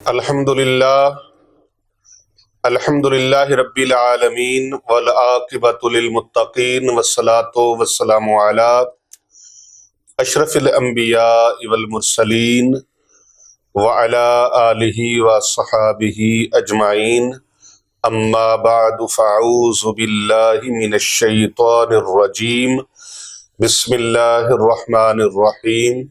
الحمدللہ رب العالمین والعاقبۃ للمتقین والصلاۃ والسلام علی اشرف الانبیاء والمرسلین وعلی آلہ وصحابہ اجمعین، اما بعد فاعوذ باللہ من الشیطان الرجیم، بسم اللہ الرحمن الرحیم۔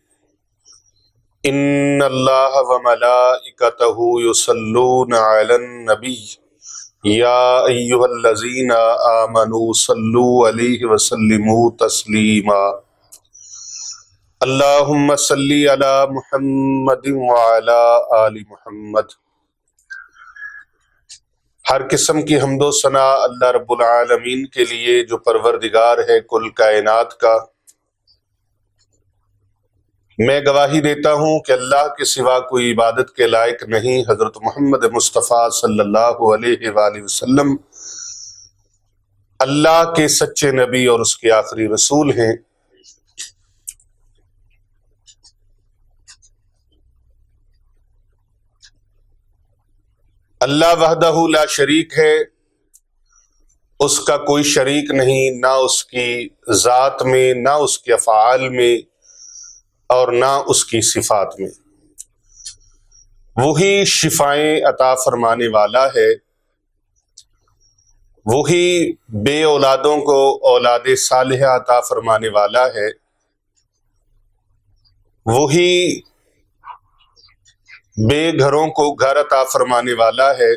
ان اللہ وملائکتہ یصلون علی النبی یا ایہا الذین آمنوا صلوا علیہ وسلموا تسلیما۔ اللہم صلی علی محمد وعلی آل محمد۔ ہر قسم کی حمد و ثنا اللہ رب العالمین کے لیے جو پروردگار ہے کل کائنات کا۔ میں گواہی دیتا ہوں کہ اللہ کے سوا کوئی عبادت کے لائق نہیں۔ حضرت محمد مصطفیٰ صلی اللہ علیہ وآلہ وسلم اللہ کے سچے نبی اور اس کے آخری رسول ہیں۔ اللہ وحدہ لا شریک ہے، اس کا کوئی شریک نہیں، نہ اس کی ذات میں، نہ اس کے افعال میں، اور نہ اس کی صفات میں۔ وہی شفائیں عطا فرمانے والا ہے، وہی بے اولادوں کو اولاد صالحہ عطا فرمانے والا ہے، وہی بے گھروں کو گھر عطا فرمانے والا ہے۔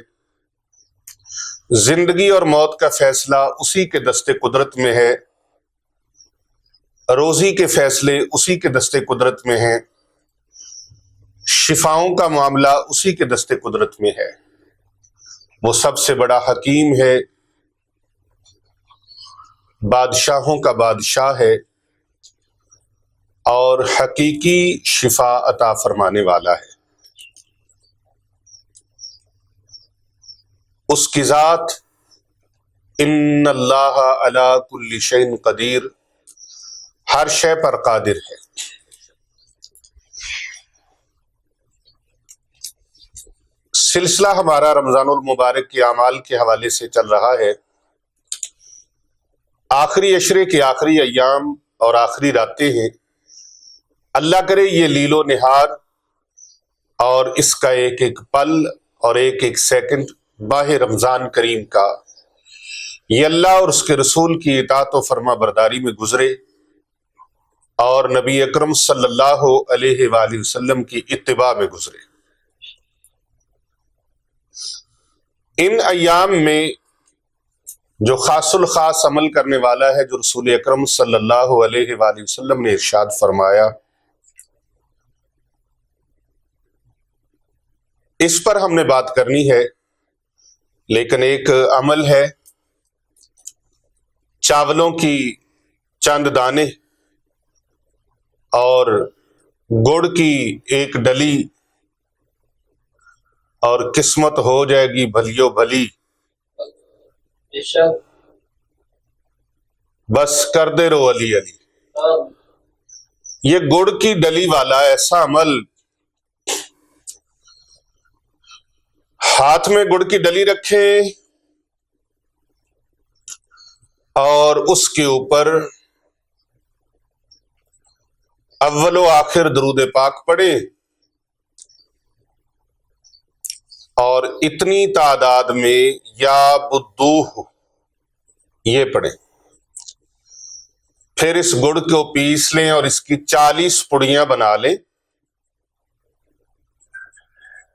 زندگی اور موت کا فیصلہ اسی کے دست قدرت میں ہے، روزی کے فیصلے اسی کے دست قدرت میں ہیں، شفاؤں کا معاملہ اسی کے دست قدرت میں ہے۔ وہ سب سے بڑا حکیم ہے، بادشاہوں کا بادشاہ ہے، اور حقیقی شفا عطا فرمانے والا ہے۔ اس کی ذات ان اللہ علی کل شیء قدیر، ہر شے پر قادر ہے۔ سلسلہ ہمارا رمضان المبارک کے اعمال کے حوالے سے چل رہا ہے۔ آخری عشرے کے آخری ایام اور آخری راتیں ہیں۔ اللہ کرے یہ لیل و نہار اور اس کا ایک ایک پل اور ایک ایک سیکنڈ ماہ رمضان کریم کا یہ اللہ اور اس کے رسول کی اطاعت و فرما برداری میں گزرے، اور نبی اکرم صلی اللہ علیہ وآلہ وسلم کی اتباع میں گزرے۔ ان ایام میں جو خاص الخاص عمل کرنے والا ہے، جو رسول اکرم صلی اللہ علیہ وآلہ وسلم نے ارشاد فرمایا، اس پر ہم نے بات کرنی ہے۔ لیکن ایک عمل ہے، چاولوں کی چند دانے اور گڑ کی ایک ڈلی، اور قسمت ہو جائے گی بھلیو بھلی، بس کر دے رو علی علی۔ یہ گڑ کی ڈلی والا ایسا عمل، ہاتھ میں گڑ کی ڈلی رکھیں اور اس کے اوپر اول و آخر درود پاک پڑھیں، اور اتنی تعداد میں یا بدوہ یہ پڑھیں۔ پھر اس گڑ کو پیس لیں اور اس کی 40 پڑیاں بنا لیں،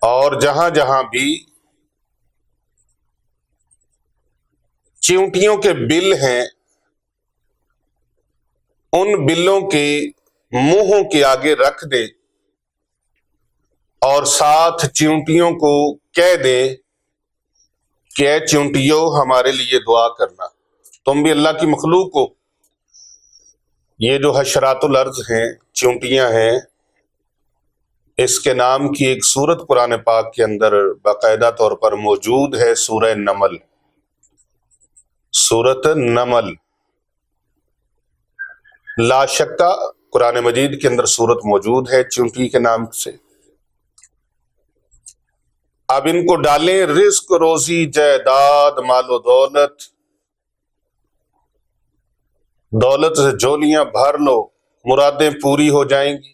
اور جہاں جہاں بھی چیونٹیوں کے بل ہیں، ان بلوں کے منہوں کے آگے رکھ دیں، اور ساتھ چیونٹیوں کو کہہ دیں کہ اے چیونٹیوں ہمارے لیے دعا کرنا، تم بھی اللہ کی مخلوق ہو۔ یہ جو حشرات الارض ہیں، چیونٹیاں ہیں، اس کے نام کی ایک سورت قرآن پاک کے اندر باقاعدہ طور پر موجود ہے، سورہ نمل۔ سورت نمل، لا شکا قرآن مجید کے اندر سورت موجود ہے چیونٹی کے نام سے۔ اب ان کو ڈالیں رزق، روزی، جائیداد، مال و دولت، دولت سے جھولیاں بھر لو، مرادیں پوری ہو جائیں گی،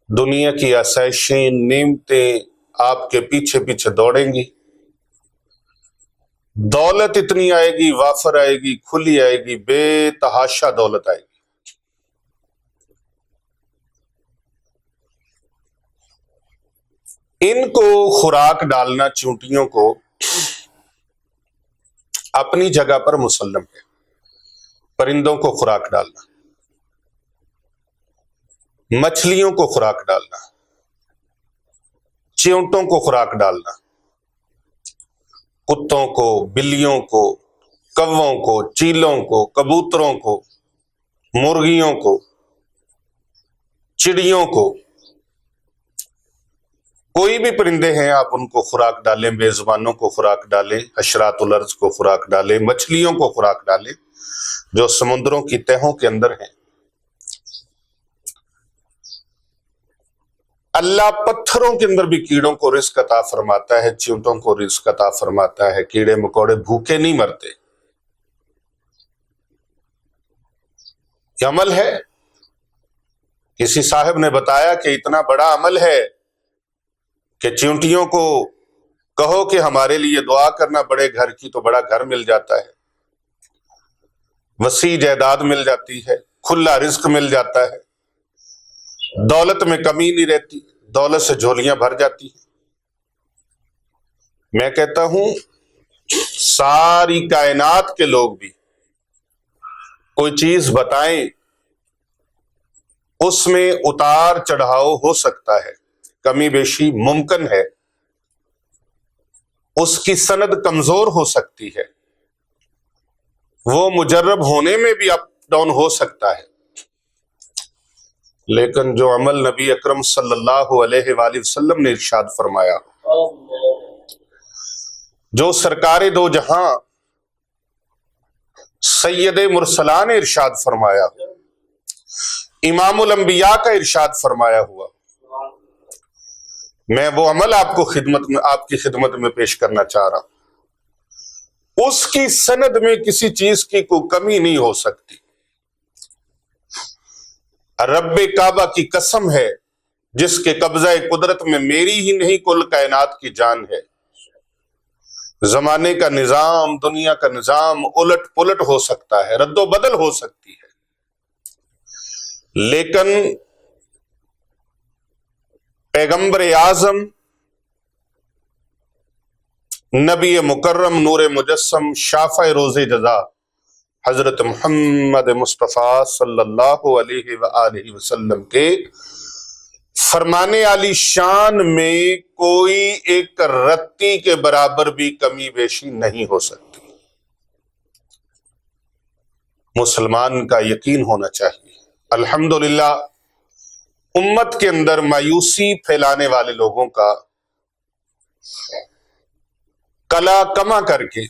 دنیا کی آسائشیں، نعمتیں آپ کے پیچھے پیچھے دوڑیں گی، دولت اتنی آئے گی، وافر آئے گی، کھلی آئے گی، بے تحاشا دولت آئے گی۔ ان کو خوراک ڈالنا، چونٹیوں کو، اپنی جگہ پر مسلم ہے۔ پرندوں کو خوراک ڈالنا، مچھلیوں کو خوراک ڈالنا، چیونٹوں کو خوراک ڈالنا، کتوں کو، بلیوں کو، کووں کو، چیلوں کو، کبوتروں کو، مرغیوں کو، چڑیوں کو، کوئی بھی پرندے ہیں آپ ان کو خوراک ڈالیں، بے زبانوں کو خوراک ڈالیں، حشرات الارض کو خوراک ڈالیں، مچھلیوں کو خوراک ڈالیں جو سمندروں کی تہوں کے اندر ہیں۔ اللہ پتھروں کے اندر بھی کیڑوں کو رزق عطا فرماتا ہے، چیونٹوں کو رزق عطا فرماتا ہے، کیڑے مکوڑے بھوکے نہیں مرتے۔ یہ عمل ہے۔ کسی صاحب نے بتایا کہ اتنا بڑا عمل ہے کہ چیونٹیوں کو کہو کہ ہمارے لیے دعا کرنا بڑے گھر کی، تو بڑا گھر مل جاتا ہے، وسیع جائیداد مل جاتی ہے، کھلا رزق مل جاتا ہے، دولت میں کمی نہیں رہتی، دولت سے جھولیاں بھر جاتی ہیں۔ میں کہتا ہوں ساری کائنات کے لوگ بھی کوئی چیز بتائیں، اس میں اتار چڑھاؤ ہو سکتا ہے، کمی بیشی ممکن ہے، اس کی سند کمزور ہو سکتی ہے، وہ مجرب ہونے میں بھی اپ ڈاؤن ہو سکتا ہے، لیکن جو عمل نبی اکرم صلی اللہ علیہ وآلہ وسلم نے ارشاد فرمایا، جو سرکار دو جہاں سید مرسلان نے ارشاد فرمایا، امام الانبیاء کا ارشاد فرمایا ہوا، میں وہ عمل آپ کی خدمت میں پیش کرنا چاہ رہا ہوں، اس کی سند میں کسی چیز کی کوئی کمی نہیں ہو سکتی۔ رب کعبہ کی قسم ہے جس کے قبضہ قدرت میں میری ہی نہیں کل کائنات کی جان ہے، زمانے کا نظام، دنیا کا نظام الٹ پلٹ ہو سکتا ہے، رد و بدل ہو سکتی ہے، لیکن پیغمبر اعظم، نبی مکرم، نور مجسم، شافع روز جزا حضرت محمد مصطفیٰ صلی اللہ علیہ وآلہ وسلم کے فرمانے علی شان میں کوئی ایک رتی کے برابر بھی کمی بیشی نہیں ہو سکتی۔ مسلمان کا یقین ہونا چاہیے۔ الحمدللہ امت کے اندر مایوسی پھیلانے والے لوگوں کا کلا کما کر کے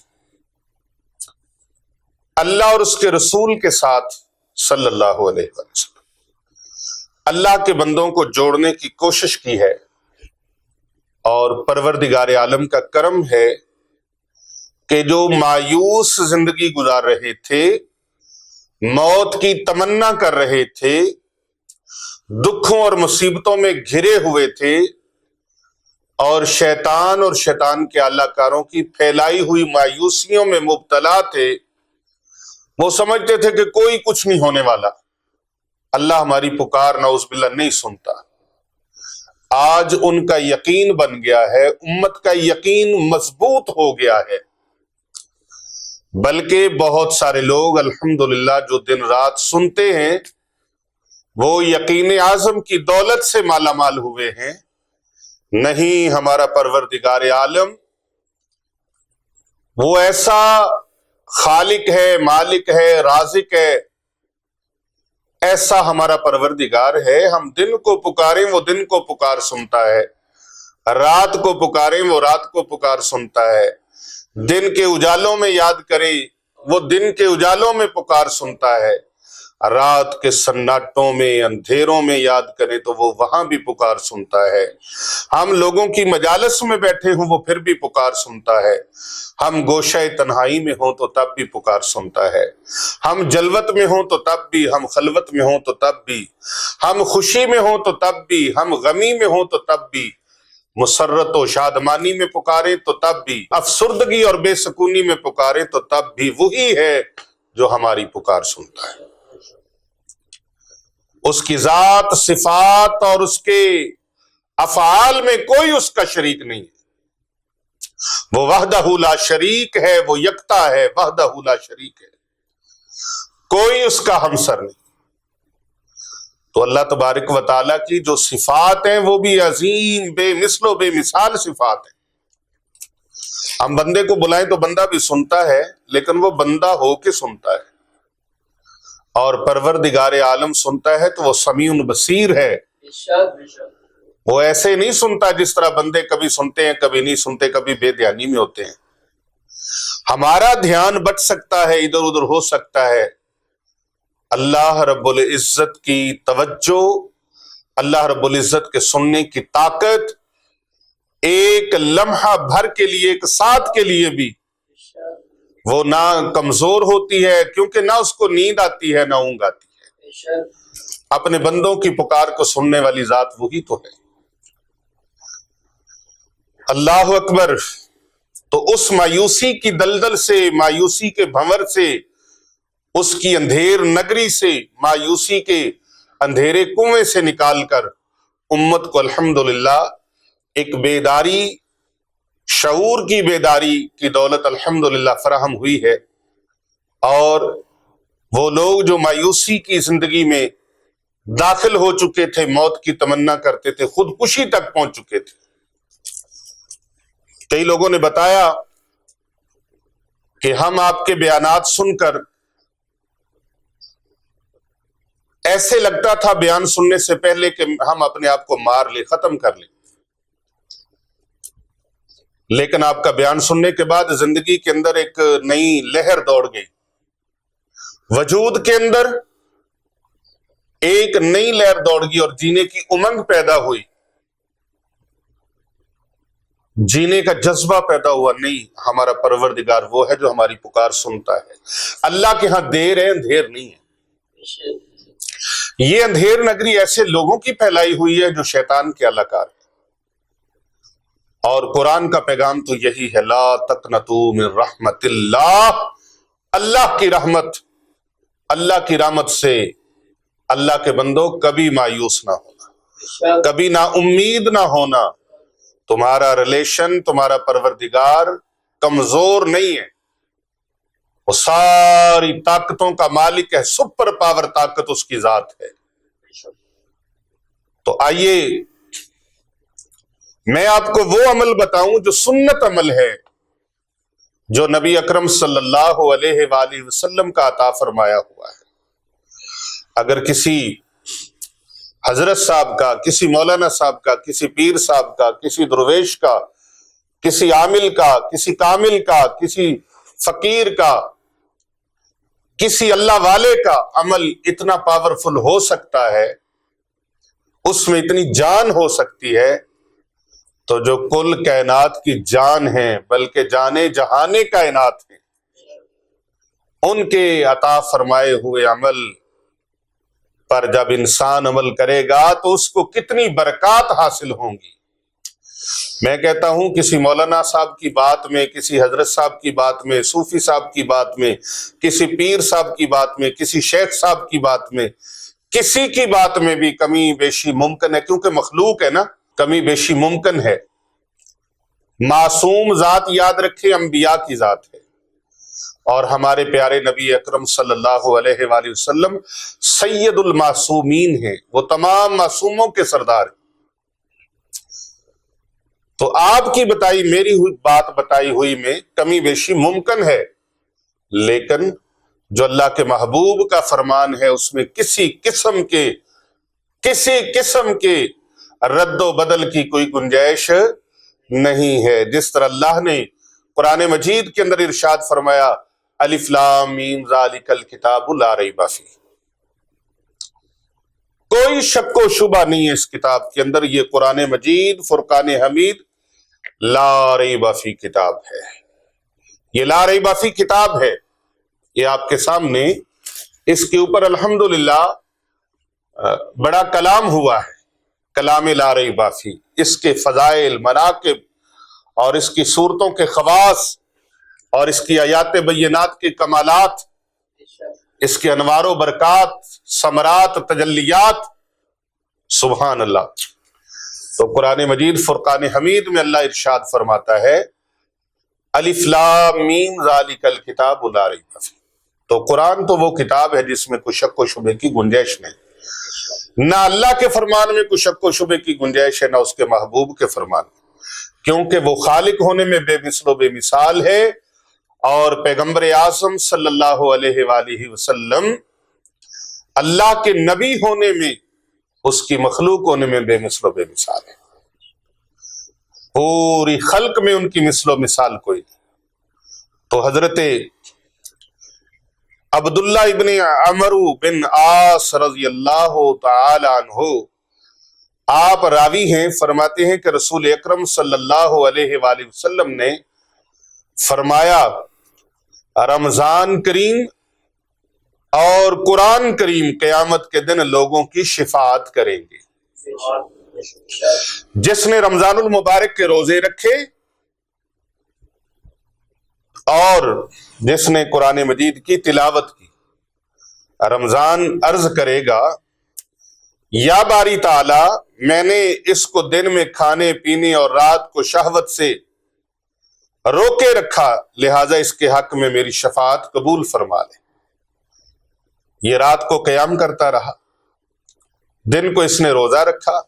اللہ اور اس کے رسول کے ساتھ صلی اللہ علیہ وسلم اللہ کے بندوں کو جوڑنے کی کوشش کی ہے، اور پروردگار عالم کا کرم ہے کہ جو مایوس زندگی گزار رہے تھے، موت کی تمنا کر رہے تھے، دکھوں اور مصیبتوں میں گھرے ہوئے تھے، اور شیطان کے اعلی کاروں کی پھیلائی ہوئی مایوسیوں میں مبتلا تھے، وہ سمجھتے تھے کہ کوئی کچھ نہیں ہونے والا، اللہ ہماری پکار نعوذ باللہ نہیں سنتا۔ آج ان کا یقین بن گیا ہے، امت کا یقین مضبوط ہو گیا ہے، بلکہ بہت سارے لوگ الحمدللہ جو دن رات سنتے ہیں وہ یقین اعظم کی دولت سے مالا مال ہوئے ہیں۔ نہیں، ہمارا پروردگار عالم وہ ایسا خالق ہے، مالک ہے، رازق ہے، ایسا ہمارا پروردگار ہے، ہم دن کو پکاریں وہ دن کو پکار سنتا ہے، رات کو پکاریں وہ رات کو پکار سنتا ہے، دن کے اجالوں میں یاد کریں وہ دن کے اجالوں میں پکار سنتا ہے، رات کے سناٹوں میں اندھیروں میں یاد کریں تو وہ وہاں بھی پکار سنتا ہے. ہم لوگوں کی مجالس میں بیٹھے ہوں وہ پھر بھی پکار سنتا ہے. ہم گوشہ تنہائی میں ہوں تو تب بھی پکار سنتا ہے. ہم جلوت میں ہوں تو تب بھی، ہم خلوت میں ہوں تو تب بھی، ہم خوشی میں ہوں تو تب بھی، ہم غمی میں ہوں تو تب بھی، مسرت و شادمانی میں پکاریں تو تب بھی، افسردگی اور بے سکونی میں پکاریں تو تب بھی وہی ہے جو ہماری پکار سنتا ہے. اس کی ذات، صفات اور اس کے افعال میں کوئی اس کا شریک نہیں ہے. وہ وحدہ لا شریک ہے، وہ یکتا ہے، وحدہ لا شریک ہے، کوئی اس کا ہمسر نہیں. تو اللہ تبارک و تعالیٰ کی جو صفات ہیں وہ بھی عظیم، بے مثل و بے مثال صفات ہیں. ہم بندے کو بلائیں تو بندہ بھی سنتا ہے، لیکن وہ بندہ ہو کے سنتا ہے. اور پروردگار عالم سنتا ہے تو وہ سمیع بصیر ہے. وہ ایسے نہیں سنتا جس طرح بندے کبھی سنتے ہیں کبھی نہیں سنتے، کبھی بے دھیانی میں ہوتے ہیں. ہمارا دھیان بٹ سکتا ہے، ادھر ادھر ہو سکتا ہے. اللہ رب العزت کی توجہ، اللہ رب العزت کے سننے کی طاقت ایک لمحہ بھر کے لیے، ایک ساتھ کے لیے بھی وہ نہ کمزور ہوتی ہے، کیونکہ نہ اس کو نیند آتی ہے نہ اونگ آتی ہے. اپنے بندوں کی پکار کو سننے والی ذات وہی تو ہے. اللہ اکبر. تو اس مایوسی کی دلدل سے، مایوسی کے بھنور سے، اس کی اندھیر نگری سے، مایوسی کے اندھیرے کنویں سے نکال کر امت کو الحمدللہ ایک بیداری، شعور کی بیداری کی دولت الحمدللہ فراہم ہوئی ہے. اور وہ لوگ جو مایوسی کی زندگی میں داخل ہو چکے تھے، موت کی تمنا کرتے تھے، خودکشی تک پہنچ چکے تھے. کئی لوگوں نے بتایا کہ ہم آپ کے بیانات سن کر ایسے لگتا تھا بیان سننے سے پہلے کہ ہم اپنے آپ کو مار لیں، ختم کر لیں، لیکن آپ کا بیان سننے کے بعد زندگی کے اندر ایک نئی لہر دوڑ گئی. وجود کے اندر ایک نئی لہر دوڑ گئی اور جینے کی امنگ پیدا ہوئی، جینے کا جذبہ پیدا ہوا. نہیں، ہمارا پروردگار وہ ہے جو ہماری پکار سنتا ہے. اللہ کے ہاں دیر ہے، اندھیر نہیں ہے. یہ اندھیر نگری ایسے لوگوں کی پھیلائی ہوئی ہے جو شیطان کے اہلکار ہے. اور قرآن کا پیغام تو یہی ہے، لا تقنطوا من رحمت اللہ. اللہ کی رحمت، اللہ کی رحمت سے اللہ کے بندوں کبھی مایوس نہ ہونا، کبھی نا امید نہ ہونا. تمہارا ریلیشن، تمہارا پروردگار کمزور نہیں ہے، وہ ساری طاقتوں کا مالک ہے، سپر پاور طاقت اس کی ذات ہے. تو آئیے میں آپ کو وہ عمل بتاؤں جو سنت عمل ہے، جو نبی اکرم صلی اللہ علیہ وآلہ وسلم کا عطا فرمایا ہوا ہے. اگر کسی حضرت صاحب کا، کسی مولانا صاحب کا، کسی پیر صاحب کا، کسی درویش کا، کسی عامل کا، کسی کامل کا، کسی فقیر کا، کسی اللہ والے کا عمل اتنا پاورفل ہو سکتا ہے، اس میں اتنی جان ہو سکتی ہے، تو جو کل کائنات کی جان ہے، بلکہ جانے جہانے کائنات ہیں، ان کے عطا فرمائے ہوئے عمل پر جب انسان عمل کرے گا تو اس کو کتنی برکات حاصل ہوں گی. میں کہتا ہوں کسی مولانا صاحب کی بات میں، کسی حضرت صاحب کی بات میں، صوفی صاحب کی بات میں، کسی پیر صاحب کی بات میں، کسی شیخ صاحب کی بات میں، کسی کی بات میں بھی کمی بیشی ممکن ہے، کیونکہ مخلوق ہے نا، کمی بیشی ممکن ہے. معصوم ذات یاد رکھے انبیاء کی ذات ہے، اور ہمارے پیارے نبی اکرم صلی اللہ علیہ وآلہ وسلم سید المعصومین ہیں، وہ تمام معصوموں کے سردار ہیں. تو آپ کی بتائی، میری بات بتائی ہوئی میں کمی بیشی ممکن ہے، لیکن جو اللہ کے محبوب کا فرمان ہے اس میں کسی قسم کے رد و بدل کی کوئی گنجائش نہیں ہے. جس طرح اللہ نے قرآن مجید کے اندر ارشاد فرمایا، الف لام میم ذالک الکتاب لا ریب فیہ، کوئی شک و شبہ نہیں ہے اس کتاب کے اندر، یہ قرآن مجید فرقان حمید لا ریب فی کتاب ہے، یہ لا ریب فی کتاب ہے۔ یہ آپ کے سامنے اس کے اوپر الحمدللہ بڑا کلام ہوا ہے، کلام لا ریب فی، اس کے فضائل، مناقب اور اس کی صورتوں کے خواص اور اس کی آیات بینات کے کمالات، اس کے انوار و برکات، ثمرات، تجلیات، سبحان اللہ۔ تو قرآن مجید فرقان حمید میں اللہ ارشاد فرماتا ہے الف لام میم ذالک الکتاب لا ریب فیہ۔ تو قرآن تو وہ کتاب ہے جس میں کوئی شک و شبے کی گنجائش نہیں، نہ اللہ کے فرمان میں کوئی شک و شبے کی گنجائش ہے، نہ اس کے محبوب کے فرمان میں، کیونکہ وہ خالق ہونے میں بے مثل و بے مثال ہے، اور پیغمبر اعظم صلی اللہ علیہ وآلہ وسلم اللہ کے نبی ہونے میں، اس کی مخلوق ہونے میں بے مثل و بے مثال ہے، پوری خلق میں ان کی مثل و مثال کوئی نہیں۔ تو حضرت عبداللہ ابن عمرو بن عاص رضی اللہ تعالی عنہ آپ راوی ہیں، فرماتے ہیں کہ رسول اکرم صلی اللہ علیہ وآلہ وسلم نے فرمایا رمضان کریم اور قرآن کریم قیامت کے دن لوگوں کی شفاعت کریں گے۔ جس نے رمضان المبارک کے روزے رکھے اور جس نے قرآن مجید کی تلاوت کی، رمضان عرض کرے گا یا باری تعالی میں نے اس کو دن میں کھانے پینے اور رات کو شہوت سے روکے رکھا، لہٰذا اس کے حق میں میری شفاعت قبول فرما لے۔ یہ رات کو قیام کرتا رہا، دن کو اس نے روزہ رکھا،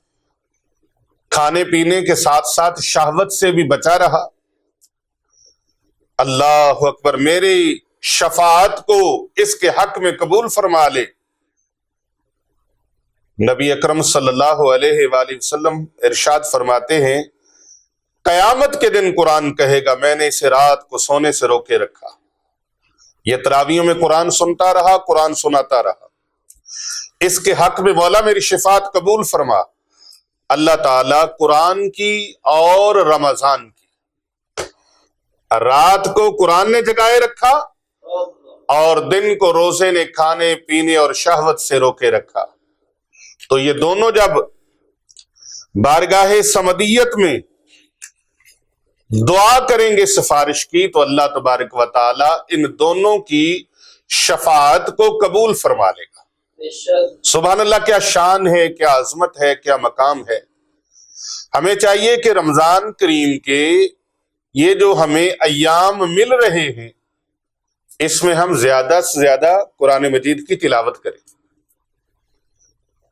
کھانے پینے کے ساتھ ساتھ شہوت سے بھی بچا رہا، اللہ اکبر، میری شفاعت کو اس کے حق میں قبول فرما لے۔ نبی اکرم صلی اللہ علیہ وآلہ وسلم ارشاد فرماتے ہیں قیامت کے دن قرآن کہے گا میں نے اسے رات کو سونے سے روکے رکھا، یہ تراویحوں میں قرآن سنتا رہا، قرآن سناتا رہا، اس کے حق میں مولا میری شفاعت قبول فرما۔ اللہ تعالیٰ قرآن کی اور رمضان کی، رات کو قرآن نے جگائے رکھا اور دن کو روزے نے کھانے پینے اور شہوت سے روکے رکھا۔ تو یہ دونوں جب بارگاہ سمدیت میں دعا کریں گے سفارش کی، تو اللہ تبارک و تعالی ان دونوں کی شفاعت کو قبول فرما لے گا۔ سبحان اللہ، کیا شان ہے، کیا عظمت ہے، کیا مقام ہے۔ ہمیں چاہیے کہ رمضان کریم کے یہ جو ہمیں ایام مل رہے ہیں، اس میں ہم زیادہ سے زیادہ قرآن مجید کی تلاوت کریں۔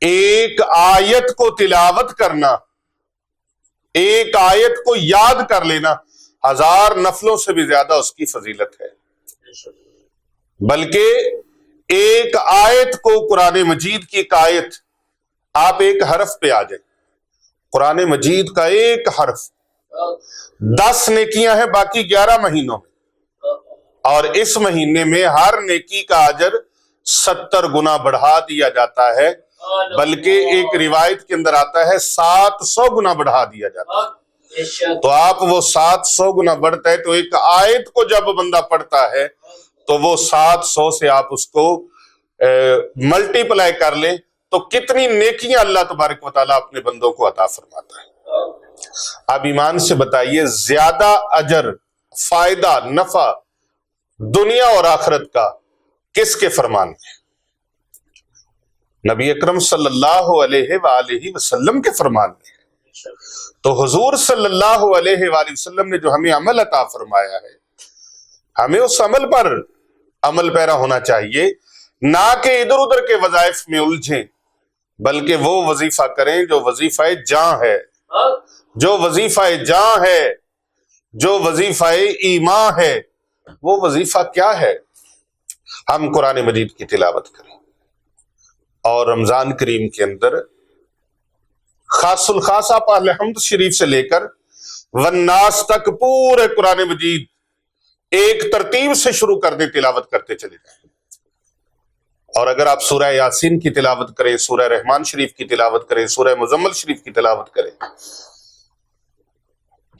ایک آیت کو تلاوت کرنا، ایک آیت کو یاد کر لینا 1000 نفلوں سے بھی زیادہ اس کی فضیلت ہے۔ بلکہ ایک آیت کو، قرآن مجید کی ایک آیت، آپ ایک حرف پہ آ جائیں، قرآن مجید کا ایک حرف 10 نیکیاں ہیں باقی 11 مہینوں میں، اور اس مہینے میں ہر نیکی کا اجر 70 گنا بڑھا دیا جاتا ہے، بلکہ ایک روایت کے اندر آتا ہے 700 گنا بڑھا دیا جاتا ہے۔ تو آپ وہ 700 گنا بڑھتا ہے، تو ایک آیت کو جب بندہ پڑھتا ہے تو وہ 700 سے آپ اس کو ملٹی پلائی کر لیں تو کتنی نیکیاں اللہ تبارک و تعالیٰ اپنے بندوں کو عطا فرماتا ہے۔ آپ ایمان سے بتائیے زیادہ اجر، فائدہ، نفع دنیا اور آخرت کا کس کے فرمان میں؟ نبی اکرم صلی اللہ علیہ وآلہ وسلم کے فرمان میں۔ تو حضور صلی اللہ علیہ وآلہ وسلم نے جو ہمیں عمل عطا فرمایا ہے، ہمیں اس عمل پر عمل پیرا ہونا چاہیے، نہ کہ ادھر ادھر کے وظائف میں الجھیں، بلکہ وہ وظیفہ کریں جو وظیفہ جاں ہے، جو وظیفہ جاں ہے، جو وظیفہ ایمان ہے۔ وہ وظیفہ کیا ہے؟ ہم قرآن مجید کی تلاوت کریں، اور رمضان کریم کے اندر خاص الخاص آپ الحمد شریف سے لے کر والناس تک پورے قرآن مجید ایک ترتیب سے شروع کر دیں، تلاوت کرتے چلے جائیں۔ اور اگر آپ سورہ یاسین کی تلاوت کریں، سورہ رحمان شریف کی تلاوت کریں، سورہ مزمل شریف کی تلاوت کریں،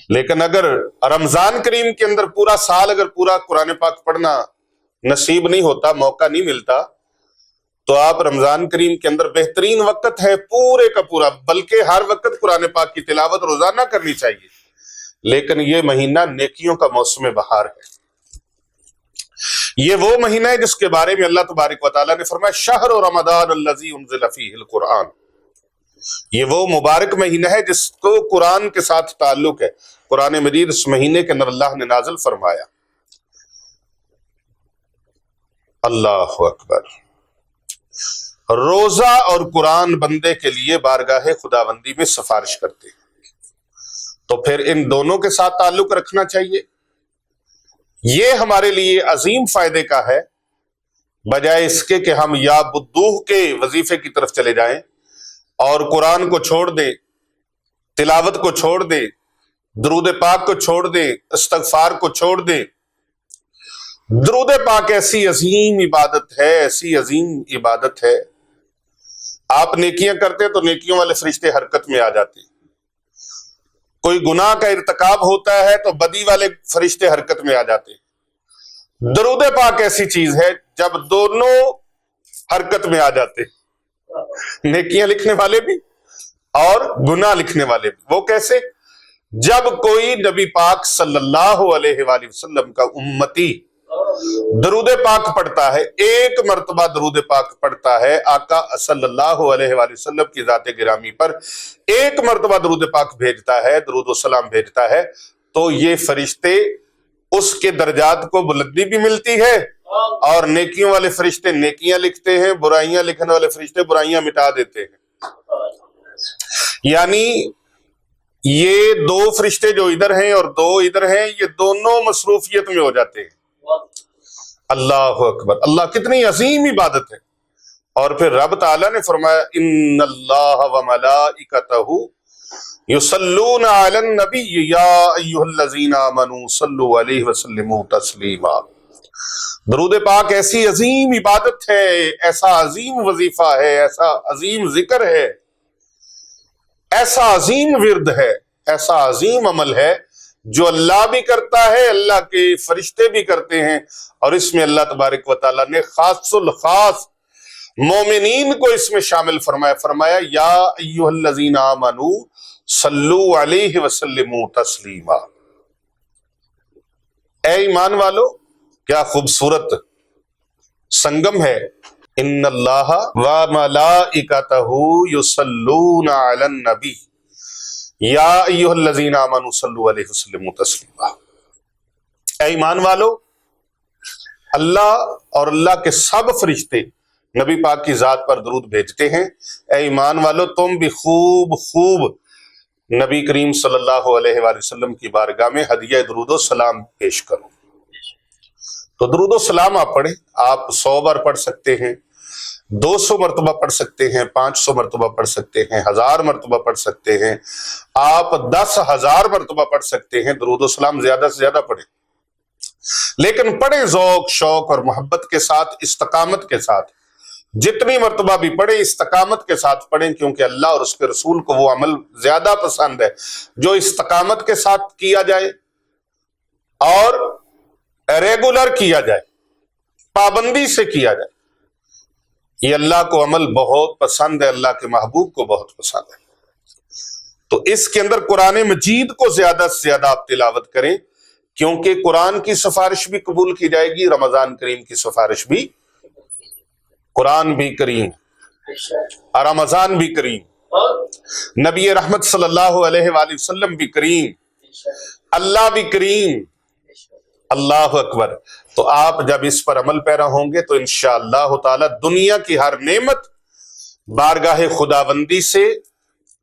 لیکن اگر رمضان کریم کے اندر پورا سال اگر پورا قرآن پاک پڑھنا نصیب نہیں ہوتا، موقع نہیں ملتا، تو آپ رمضان کریم کے اندر بہترین وقت ہے پورے کا پورا، بلکہ ہر وقت قرآن پاک کی تلاوت روزانہ کرنی چاہیے، لیکن یہ مہینہ نیکیوں کا موسم بہار ہے۔ یہ وہ مہینہ ہے جس کے بارے میں اللہ تبارک و تعالیٰ نے فرمایا شہر رمضان الذی انزل فیہ القرآن، یہ وہ مبارک مہینہ ہے جس کو قرآن کے ساتھ تعلق ہے۔ قرآن مجید اس مہینے کے اندر اللہ نے نازل فرمایا۔ اللہ اکبر۔ روزہ اور قرآن بندے کے لیے بارگاہ خداوندی میں سفارش کرتے ہیں، تو پھر ان دونوں کے ساتھ تعلق رکھنا چاہیے۔ یہ ہمارے لیے عظیم فائدے کا ہے، بجائے اس کے کہ ہم یا بدوح کے وظیفے کی طرف چلے جائیں اور قرآن کو چھوڑ دیں، تلاوت کو چھوڑ دیں، درود پاک کو چھوڑ دیں، استغفار کو چھوڑ دیں۔ درود پاک ایسی عظیم عبادت ہے، ایسی عظیم عبادت ہے، آپ نیکیاں کرتے تو نیکیوں والے فرشتے حرکت میں آ جاتے، کوئی گناہ کا ارتکاب ہوتا ہے تو بدی والے فرشتے حرکت میں آ جاتے۔ درود پاک ایسی چیز ہے جب دونوں حرکت میں آ جاتے، نیکیاں لکھنے والے بھی اور گناہ لکھنے والے بھی۔ وہ کیسے؟ جب کوئی نبی پاک صلی اللہ علیہ وآلہ وسلم کا امتی درود پاک پڑھتا ہے، ایک مرتبہ درود پاک پڑھتا ہے آقا صلی اللہ علیہ وآلہ وسلم کی ذات گرامی پر، ایک مرتبہ درود پاک بھیجتا ہے، درود و سلام بھیجتا ہے، تو یہ فرشتے اس کے درجات کو بلندی بھی ملتی ہے، اور نیکیوں والے فرشتے نیکیاں لکھتے ہیں، برائیاں لکھنے والے فرشتے برائیاں مٹا دیتے ہیں۔ یعنی یہ دو فرشتے جو ادھر ہیں اور دو ادھر ہیں، یہ دونوں مصروفیت میں ہو جاتے ہیں۔ اللہ اکبر، اللہ کتنی عظیم عبادت ہے۔ اور پھر رب تعالیٰ نے فرمایا ان اللہ وملائکتہ یصلون علی النبی یا ایھا الذین آمنوا صلوا علیہ وسلموا تسلیما۔ درود پاک ایسی عظیم عبادت ہے، ایسا عظیم وظیفہ ہے، ایسا عظیم ذکر ہے، ایسا عظیم ورد ہے، ایسا عظیم عمل ہے جو اللہ بھی کرتا ہے، اللہ کے فرشتے بھی کرتے ہیں، اور اس میں اللہ تبارک و تعالیٰ نے خاص الخاص مومنین کو اس میں شامل فرمایا یا ایھا الذین آمنوا صلوا علیہ وسلموا تسلیما۔ اے ایمان والو، کیا خوبصورت سنگم ہے۔ ان اللہ وملائکتہ یصلون علی النبی یا ایھا الذین آمنوا صلوا علیہ وسلموا تسلیما۔ اے ایمان والو، اللہ اور اللہ کے سب فرشتے نبی پاک کی ذات پر درود بھیجتے ہیں۔ اے ایمان والو، تم بھی خوب خوب نبی کریم صلی اللہ علیہ وآلہ وسلم کی بارگاہ میں ہدیہ درود و سلام پیش کرو۔ تو درود و سلام آپ پڑھیں، آپ 100 بار پڑھ سکتے ہیں، 200 مرتبہ پڑھ سکتے ہیں، 500 مرتبہ پڑھ سکتے ہیں، 1000 مرتبہ پڑھ سکتے ہیں، آپ 10,000 مرتبہ پڑھ سکتے ہیں۔ درود و سلام زیادہ سے زیادہ پڑھیں، لیکن پڑھیں ذوق شوق اور محبت کے ساتھ، استقامت کے ساتھ۔ جتنی مرتبہ بھی پڑھیں استقامت کے ساتھ پڑھیں، کیونکہ اللہ اور اس کے رسول کو وہ عمل زیادہ پسند ہے جو استقامت کے ساتھ کیا جائے اور ریگولر کیا جائے، پابندی سے کیا جائے۔ یہ اللہ کو عمل بہت پسند ہے، اللہ کے محبوب کو بہت پسند ہے۔ تو اس کے اندر قرآن مجید کو زیادہ سے زیادہ آپ تلاوت کریں، کیونکہ قرآن کی سفارش بھی قبول کی جائے گی، رمضان کریم کی سفارش بھی۔ قرآن بھی کریم، رمضان بھی کریم، نبی رحمت صلی اللہ علیہ وآلہ وسلم بھی کریم، اللہ بھی کریم۔ اللہ اکبر۔ تو آپ جب اس پر عمل پیرا ہوں گے تو انشاءاللہ تعالی دنیا کی ہر نعمت بارگاہ خداوندی سے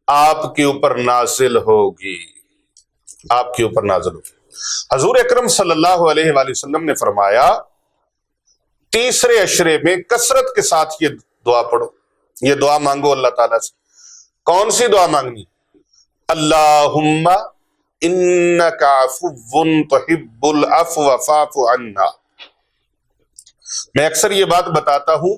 آپ کے اوپر نازل ہوگی، آپ کے اوپر نازل ہوگی۔ حضور اکرم صلی اللہ علیہ وآلہ وسلم نے فرمایا تیسرے عشرے میں کثرت کے ساتھ یہ دعا پڑھو، یہ دعا مانگو اللہ تعالیٰ سے۔ کون سی دعا مانگنی؟ اللہم انک عفو تحب العفو فاعف عنا۔ میں اکثر یہ بات بتاتا ہوں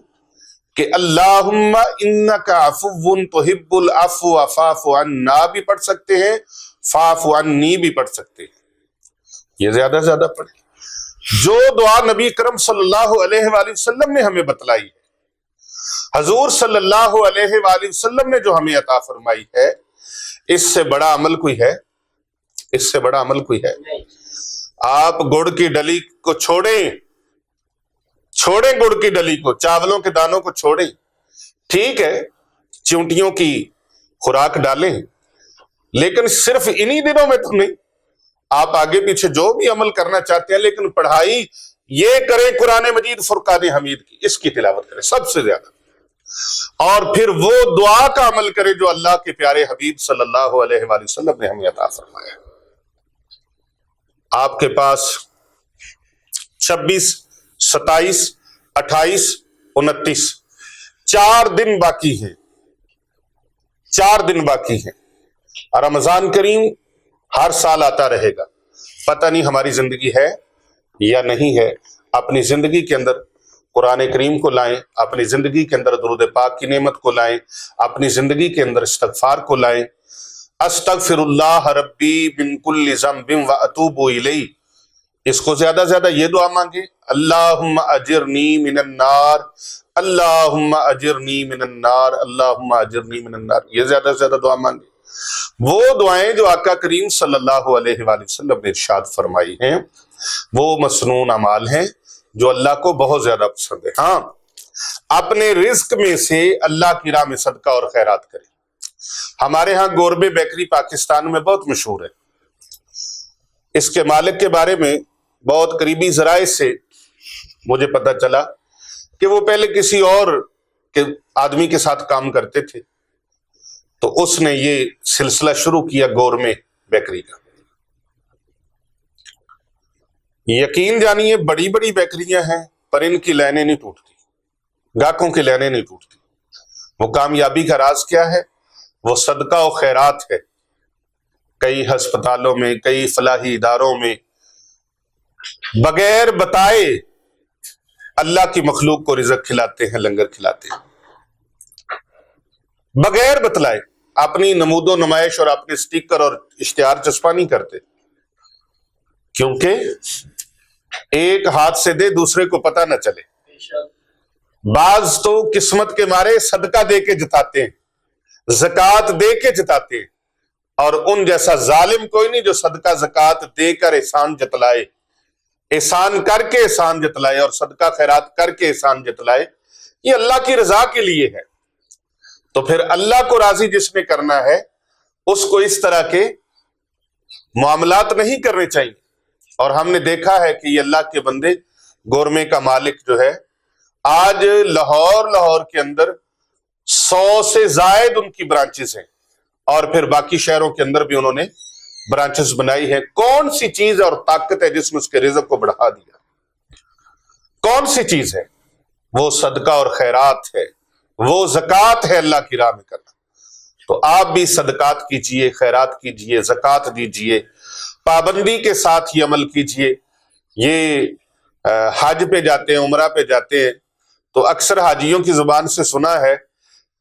کہ اللہم انک عفو تحب العفو فاعف عنا بھی پڑھ سکتے ہیں، فاعف عنی بھی پڑھ سکتے ہیں، یہ زیادہ سے زیادہ پڑھیں۔ جو دعا نبی کرم صلی اللہ علیہ وآلہ وسلم نے ہمیں بتلائی ہے، حضور صلی اللہ علیہ وآلہ وسلم نے جو ہمیں عطا فرمائی ہے، اس سے بڑا عمل کوئی ہے؟ اس سے بڑا عمل کوئی ہے؟ آپ گڑ کی ڈلی کو چھوڑیں گڑ کی ڈلی کو، چاولوں کے دانوں کو چھوڑیں، ٹھیک ہے چونٹیوں کی خوراک ڈالیں، لیکن صرف انہی دنوں میں تو نہیں، آپ آگے پیچھے جو بھی عمل کرنا چاہتے ہیں، لیکن پڑھائی یہ کریں قرآن مجید فرقان حمید کی، اس کی تلاوت کریں سب سے زیادہ، اور پھر وہ دعا کا عمل کریں جو اللہ کے پیارے حبیب صلی اللہ علیہ وآلہ وسلم نے ہمیں عطا فرمایا۔ آپ کے پاس 26 27 28 29 4 دن باقی ہیں، 4 دن باقی ہیں۔ رمضان کریم ہر سال آتا رہے گا، پتہ نہیں ہماری زندگی ہے یا نہیں ہے۔ اپنی زندگی کے اندر قرآن کریم کو لائیں، اپنی زندگی کے اندر درود پاک کی نعمت کو لائیں، اپنی زندگی کے اندر استغفار کو لائیں۔ استغفر اللہ ربی من کل ذنب واتوب الیہ، اس کو زیادہ سے زیادہ یہ دعا مانگیں، اللہم اجرنی من النار، اللہم اجرنی من النار، اللہم اجرنی من النار، یہ زیادہ سے زیادہ دعا مانگیں۔ وہ دعائیں جو آقا کریم صلی اللہ علیہ وآلہ وسلم نے ارشاد فرمائی ہیں، وہ مسنون اعمال ہیں جو اللہ کو بہت زیادہ پسند ہے۔ ہاں، اپنے رزق میں سے اللہ کی راہ میں صدقہ اور خیرات کریں۔ ہمارے ہاں گوربے بیکری پاکستان میں بہت مشہور ہے، اس کے مالک کے بارے میں بہت قریبی ذرائع سے مجھے پتہ چلا کہ وہ پہلے کسی اور کے آدمی کے ساتھ کام کرتے تھے، تو اس نے یہ سلسلہ شروع کیا گورمے بیکری کا۔ یقین جانیے بڑی بڑی بیکریاں ہیں، پر ان کی لائنیں نہیں ٹوٹتی، گاہکوں کی لائنیں نہیں ٹوٹتی۔ وہ کامیابی کا راز کیا ہے؟ وہ صدقہ و خیرات ہے۔ کئی ہسپتالوں میں، کئی فلاحی اداروں میں بغیر بتائے اللہ کی مخلوق کو رزق کھلاتے ہیں، لنگر کھلاتے ہیں، بغیر بتلائے۔ اپنی نمود و نمائش اور اپنے سٹیکر اور اشتہار چسپاں نہیں کرتے، کیونکہ ایک ہاتھ سے دے دوسرے کو پتہ نہ چلے۔ بعض تو قسمت کے مارے صدقہ دے کے جتاتے ہیں، زکوٰۃ دے کے جتاتے ہیں، اور ان جیسا ظالم کوئی نہیں جو صدقہ زکوٰۃ دے کر احسان جتلائے، احسان کر کے احسان جتلائے، اور صدقہ خیرات کر کے احسان جتلائے۔ یہ اللہ کی رضا کے لیے ہے، تو پھر اللہ کو راضی جس نے کرنا ہے اس کو اس طرح کے معاملات نہیں کرنے چاہیے۔ اور ہم نے دیکھا ہے کہ یہ اللہ کے بندے، گورمے کا مالک جو ہے، آج لاہور کے اندر 100 سے زائد ان کی برانچز ہیں، اور پھر باقی شہروں کے اندر بھی انہوں نے برانچز بنائی ہے۔ کون سی چیز اور طاقت ہے جس میں اس کے رزق کو بڑھا دیا؟ کون سی چیز ہے؟ وہ صدقہ اور خیرات ہے، وہ زکوٰۃ ہے، اللہ کی راہ میں کرنا۔ تو آپ بھی صدقات کیجئے، خیرات کیجئے، زکوٰۃ دیجئے، پابندی کے ساتھ یہ عمل کیجئے۔ یہ حج پہ جاتے ہیں، عمرہ پہ جاتے ہیں، تو اکثر حاجیوں کی زبان سے سنا ہے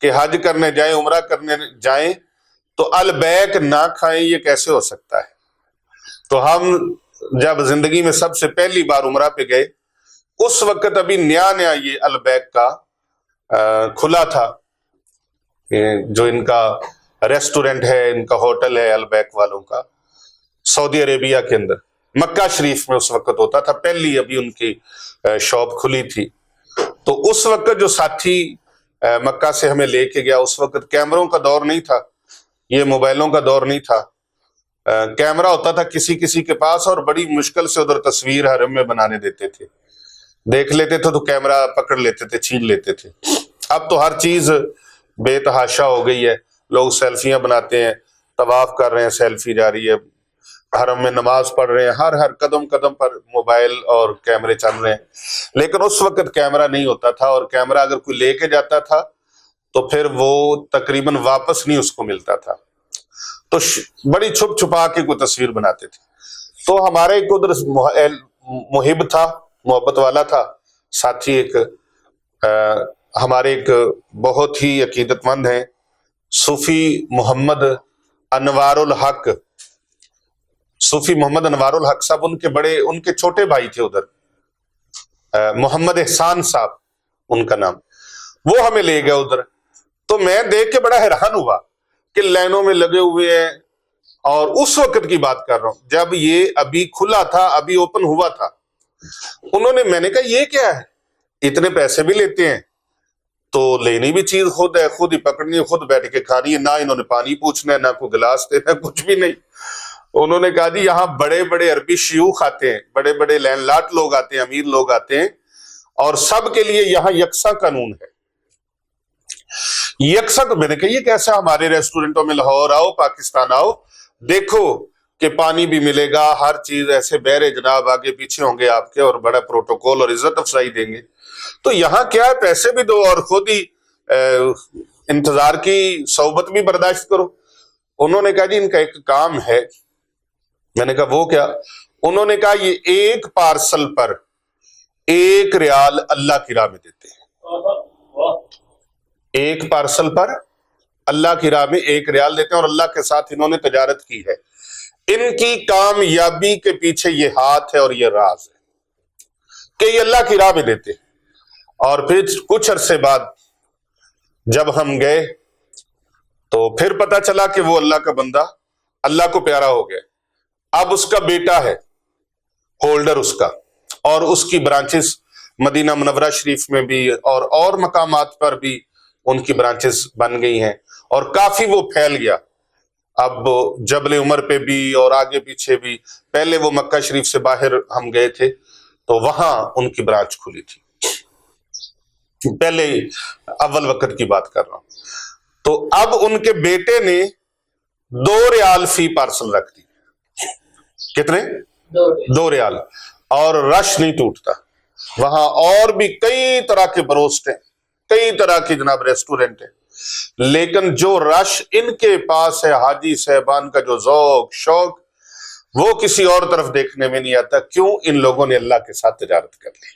کہ حج کرنے جائیں، عمرہ کرنے جائیں تو البیک نہ کھائیں، یہ کیسے ہو سکتا ہے؟ تو ہم جب زندگی میں سب سے پہلی بار عمرہ پہ گئے، اس وقت ابھی نیا یہ البیک کا کھلا تھا، جو ان کا ریسٹورنٹ ہے، ان کا ہوٹل ہے البیک والوں کا، سعودی عربیہ کے اندر مکہ شریف میں اس وقت ہوتا تھا، پہلی ابھی ان کی شاپ کھلی تھی۔ تو اس وقت جو ساتھی مکہ سے ہمیں لے کے گیا، اس وقت کیمروں کا دور نہیں تھا، یہ موبائلوں کا دور نہیں تھا، کیمرہ ہوتا تھا کسی کے پاس، اور بڑی مشکل سے ادھر تصویر حرم میں بنانے دیتے تھے، دیکھ لیتے تھے تو کیمرہ پکڑ لیتے تھے، چھین لیتے تھے۔ اب تو ہر چیز بے تحاشا ہو گئی ہے، لوگ سیلفیاں بناتے ہیں، طواف کر رہے ہیں سیلفی جاری ہے، حرم میں نماز پڑھ رہے ہیں، ہر قدم پر موبائل اور کیمرے چل رہے ہیں۔ لیکن اس وقت کیمرہ نہیں ہوتا تھا، اور کیمرہ اگر کوئی لے کے جاتا تھا تو پھر وہ تقریباً واپس نہیں اس کو ملتا تھا، تو بڑی چھپ چھپا کے کوئی تصویر بناتے تھے۔ تو ہمارے ایک ادھر محب تھا، محبت والا تھا ساتھی، ایک ہمارے ایک بہت ہی عقیدت مند ہیں صوفی محمد انوار الحق، صوفی محمد انوار الحق صاحب، ان کے چھوٹے بھائی تھے ادھر، محمد احسان صاحب ان کا نام، وہ ہمیں لے گئے ادھر. تو میں دیکھ کے بڑا حیران ہوا کہ لائنوں میں لگے ہوئے ہیں، اور اس وقت کی بات کر رہا ہوں جب یہ ابھی کھلا تھا، ابھی اوپن ہوا تھا. میں نے کہا یہ کیا ہے، اتنے پیسے بھی لیتے ہیں تو لینی بھی چیز خود ہے، خود ہی پکڑنی ہے، خود بیٹھ کے کھانی ہے، نہ انہوں نے پانی پوچھنا ہے، نہ کوئی گلاس دینا ہے، کچھ بھی نہیں. انہوں نے کہا جی یہاں بڑے بڑے عربی شیوخ آتے ہیں، بڑے بڑے لینڈ لاٹ لوگ آتے ہیں، امیر لوگ آتے ہیں، اور سب کے لیے یہاں یکساں قانون ہے. یکساں. تو میں نے کہا یہ کیسا، ہمارے ریسٹورنٹوں میں لاہور آؤ، پاکستان آؤ، دیکھو کہ پانی بھی ملے گا، ہر چیز ایسے بہرے جناب آگے پیچھے ہوں گے آپ کے، اور بڑا پروٹوکول اور عزت افزائی دیں گے. تو یہاں کیا ہے، پیسے بھی دو اور خود ہی انتظار کی صحبت بھی برداشت کرو. انہوں نے کہا جی ان کا ایک کام ہے. میں نے کہا وہ کیا؟ انہوں نے کہا یہ ایک پارسل پر 1 ریال اللہ کی راہ میں دیتے ہیں. ایک پارسل پر اللہ کی راہ میں 1 ریال دیتے ہیں، اور اللہ کے ساتھ انہوں نے تجارت کی ہے. ان کی کامیابی کے پیچھے یہ ہاتھ ہے اور یہ راز ہے کہ یہ اللہ کی راہ میں دیتے ہیں. اور پھر کچھ عرصے بعد جب ہم گئے تو پھر پتا چلا کہ وہ اللہ کا بندہ اللہ کو پیارا ہو گیا. اب اس کا بیٹا ہے ہولڈر اس کا، اور اس کی برانچز مدینہ منورہ شریف میں بھی اور مقامات پر بھی ان کی برانچز بن گئی ہیں، اور کافی وہ پھیل گیا. اب جبل عمر پہ بھی اور آگے پیچھے بھی. پہلے وہ مکہ شریف سے باہر ہم گئے تھے تو وہاں ان کی برانچ کھلی تھی، پہلے اول وقت کی بات کر رہا ہوں. تو اب ان کے بیٹے نے 2 ریال فی پارسل رکھ دی. کتنے؟ 2 ریال. اور رش نہیں ٹوٹتا وہاں. اور بھی کئی طرح کے بروسٹ ہیں، کئی طرح کے جناب ریسٹورنٹ ہیں، لیکن جو رش ان کے پاس ہے، حاجی صاحبان کا جو ذوق شوق، وہ کسی اور طرف دیکھنے میں نہیں آتا. کیوں؟ ان لوگوں نے اللہ کے ساتھ تجارت کر لی.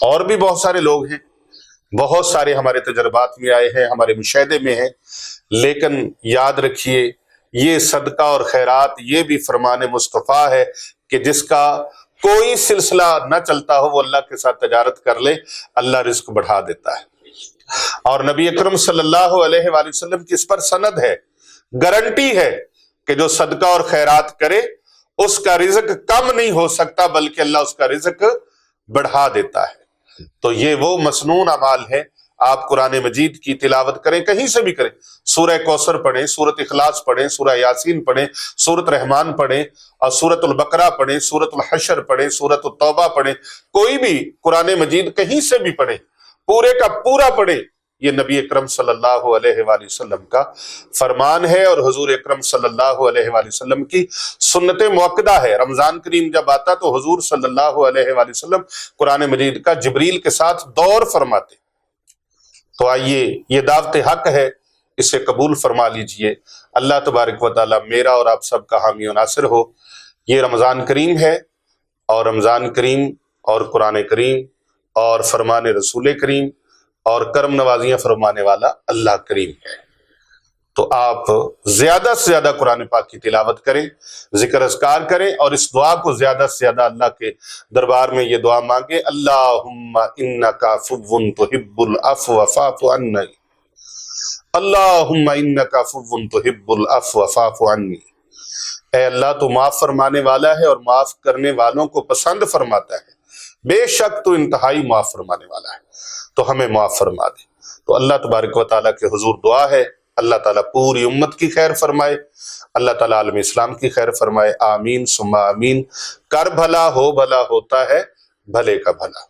اور بھی بہت سارے لوگ ہیں، بہت سارے ہمارے تجربات میں آئے ہیں، ہمارے مشاہدے میں ہیں، لیکن یاد رکھیے یہ صدقہ اور خیرات یہ بھی فرمان مصطفیٰ ہے کہ جس کا کوئی سلسلہ نہ چلتا ہو وہ اللہ کے ساتھ تجارت کر لے، اللہ رزق بڑھا دیتا ہے. اور نبی اکرم صلی اللہ علیہ وآلہ وسلم کی اس پر سند ہے، گارنٹی ہے کہ جو صدقہ اور خیرات کرے اس کا رزق کم نہیں ہو سکتا، بلکہ اللہ اس کا رزق بڑھا دیتا ہے. تو یہ وہ مسنون اعمال ہے. آپ قرآن مجید کی تلاوت کریں، کہیں سے بھی کریں، سورہ کوثر پڑھیں، سورۃ اخلاص پڑھیں، سورہ یاسین پڑھیں، سورۃ رحمان پڑھیں، اور سورۃ البقرہ پڑھیں، سورۃ الحشر پڑھیں، سورۃ التوبہ پڑھیں، کوئی بھی قرآن مجید کہیں سے بھی پڑھیں، پورے کا پورا پڑھیں. یہ نبی اکرم صلی اللہ علیہ وآلہ وسلم کا فرمان ہے، اور حضور اکرم صلی اللہ علیہ وآلہ وسلم کی سنت موقدہ ہے. رمضان کریم جب آتا تو حضور صلی اللہ علیہ وآلہ وسلم قرآن مجید کا جبریل کے ساتھ دور فرماتے. تو آئیے یہ دعوت حق ہے، اسے قبول فرما لیجئے. اللہ تبارک و تعالی میرا اور آپ سب کا حامی و ناصر ہو. یہ رمضان کریم ہے، اور رمضان کریم اور قرآن کریم اور فرمان رسول کریم اور کرم نوازیاں فرمانے والا اللہ کریم ہے. تو آپ زیادہ سے زیادہ قرآن پاک کی تلاوت کریں، ذکر اذکار کریں، اور اس دعا کو زیادہ سے زیادہ اللہ کے دربار میں یہ دعا مانگیں، اللہم انک عفو تحب العفو فاعف عنی، اللہم انک عفو تحب العفو فاعف عنی. اے اللہ تو معاف فرمانے والا ہے اور معاف کرنے والوں کو پسند فرماتا ہے، بے شک تو انتہائی معاف فرمانے والا ہے، تو ہمیں معاف فرما دے. تو اللہ تبارک و تعالیٰ کے حضور دعا ہے اللہ تعالیٰ پوری امت کی خیر فرمائے، اللہ تعالیٰ عالم اسلام کی خیر فرمائے. آمین ثم آمین. کر بھلا ہو بھلا ہوتا ہے بھلے کا بھلا.